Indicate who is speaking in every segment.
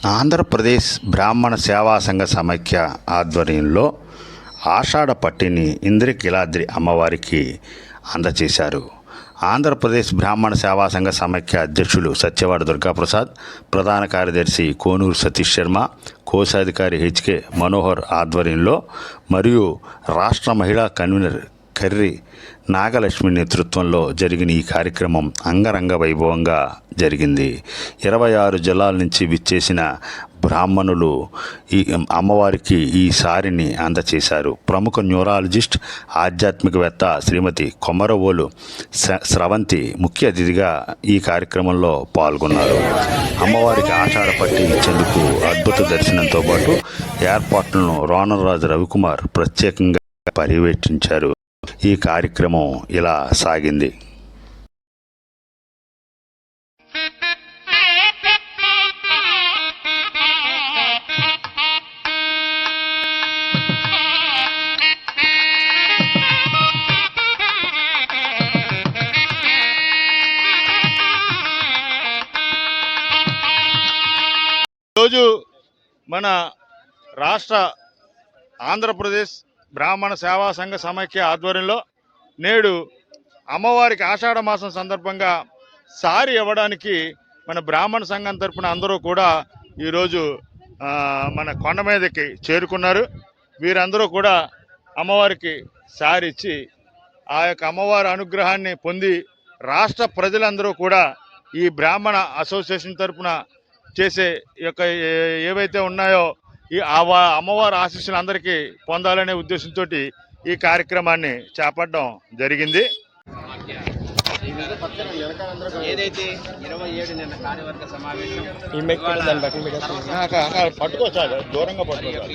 Speaker 1: ఆంధ్రప్రదేశ్ బ్రాహ్మణ సేవా సంఘ సమైక్య ఆధ్వర్యంలో ఆషాఢ పట్టిని ఇంద్రకీలాద్రి అమ్మవారికి అందజేశారు. ఆంధ్రప్రదేశ్ బ్రాహ్మణ సేవా సంఘ సమైక్య అధ్యక్షులు సత్యవాడ దుర్గాప్రసాద్, ప్రధాన కార్యదర్శి కోనూరు సతీష్ శర్మ, కోశాధికారి హెచ్కే మనోహర్ ఆధ్వర్యంలో మరియు రాష్ట్ర మహిళా కన్వీనర్ కర్రి నాగలక్ష్మి నేతృత్వంలో జరిగిన ఈ కార్యక్రమం అంగరంగ వైభవంగా జరిగింది. 26 జిల్లాల నుంచి విచ్చేసిన బ్రాహ్మణులు ఈ అమ్మవారికి ఈ సారిని అందచేశారు. ప్రముఖ న్యూరాలజిస్ట్, ఆధ్యాత్మికవేత్త శ్రీమతి కొమరవోలు స్రవంతి ముఖ్య అతిథిగా ఈ కార్యక్రమంలో పాల్గొన్నారు. అమ్మవారికి ఆషాఢ పట్టి ఇచ్చేందుకు అద్భుత దర్శనంతో పాటు ఏర్పాట్లను రోనరాజు రవికుమార్ ప్రత్యేకంగా పర్యవేక్షించారు. ఈ కార్యక్రమం ఇలా సాగింది.
Speaker 2: ఈరోజు మన రాష్ట్ర ఆంధ్రప్రదేశ్ బ్రాహ్మణ సేవా సంఘ సమైక్య ఆధ్వర్యంలో నేడు అమ్మవారికి ఆషాఢ మాసం సందర్భంగా సారి ఇవ్వడానికి మన బ్రాహ్మణ సంఘం తరపున అందరూ కూడా ఈరోజు మన కొండ మీదకి చేరుకున్నారు. వీరందరూ కూడా అమ్మవారికి సారి ఇచ్చి ఆ యొక్క అమ్మవారి అనుగ్రహాన్ని పొంది రాష్ట్ర ప్రజలందరూ కూడా ఈ బ్రాహ్మణ అసోసియేషన్ తరపున చేసే యొక్క ఏవైతే ఉన్నాయో ఈ అమ్మవారి ఆశీస్సులు అందరికీ పొందాలనే ఉద్దేశంతో ఈ కార్యక్రమాన్ని చేపట్టడం జరిగింది.
Speaker 3: ఏదైతే 27 నిన్న కార్యవర్గ సమావేశం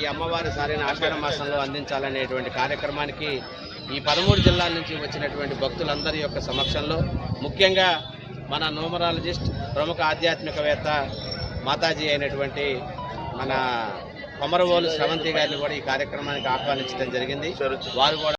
Speaker 3: ఈ అమ్మవారి సారైన ఆషాఢ మాసంలో అందించాలనేటువంటి కార్యక్రమానికి ఈ 13 జిల్లాల నుంచి వచ్చినటువంటి భక్తులందరి యొక్క సమక్షంలో ముఖ్యంగా మన న్యూమరాలజిస్ట్, ప్రముఖ ఆధ్యాత్మికవేత్త, మాతాజీ అయినటువంటి మన కొమరవోలు స్రవంతి గారిని కూడా ఈ కార్యక్రమానికి ఆహ్వానించడం జరిగింది. వారు కూడా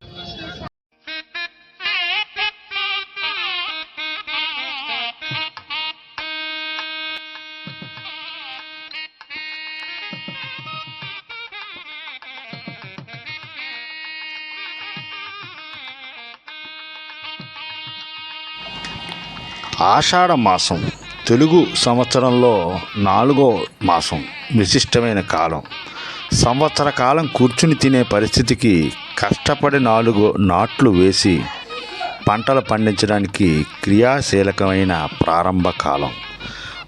Speaker 1: ఆషాఢ మాసం తెలుగు సంవత్సరంలో 4వ మాసం, విశిష్టమైన కాలం. సంవత్సర కాలం కూర్చుని తినే పరిస్థితికి కష్టపడి 4 నాట్లు వేసి పంటలు పండించడానికి క్రియాశీలకమైన ప్రారంభ కాలం.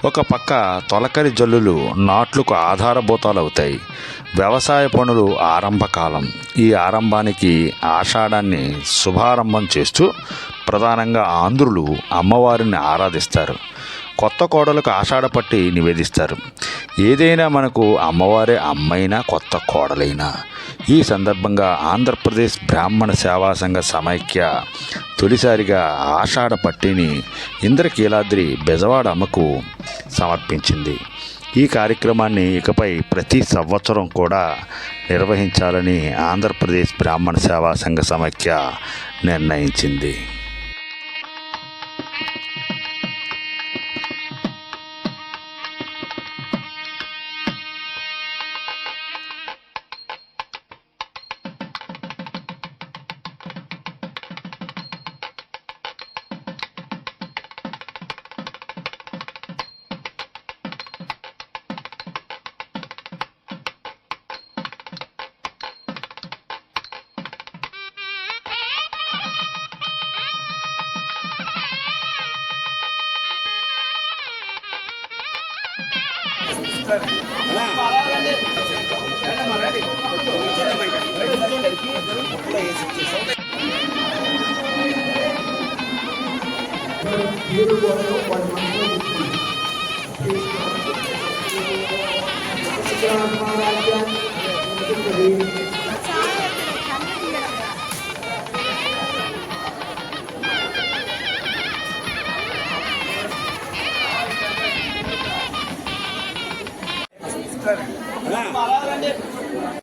Speaker 1: ఒక పక్క తొలకరి జల్లులు నాట్లకు ఆధారభూతాలు అవుతాయి. వ్యవసాయ పనులు ఆరంభకాలం. ఈ ఆరంభానికి ఆషాఢాన్ని శుభారంభం చేస్తూ ప్రధానంగా ఆంధ్రులు అమ్మవారిని ఆరాధిస్తారు. కొత్త కోడలకు ఆషాఢ పట్టి నివేదిస్తారు. ఏదైనా మనకు అమ్మవారే అమ్మైనా కొత్త కోడలైనా. ఈ సందర్భంగా ఆంధ్రప్రదేశ్ బ్రాహ్మణ సేవా సంఘ సమైక్య తొలిసారిగా ఆషాఢ పట్టిని ఇంద్రకీలాద్రి బెజవాడ అమ్మకు సమర్పించింది. ఈ కార్యక్రమాన్ని ఇకపై ప్రతి సంవత్సరం కూడా నిర్వహించాలని ఆంధ్రప్రదేశ్ బ్రాహ్మణ సేవా సంఘ సమైక్య నిర్ణయించింది.
Speaker 4: Sekarang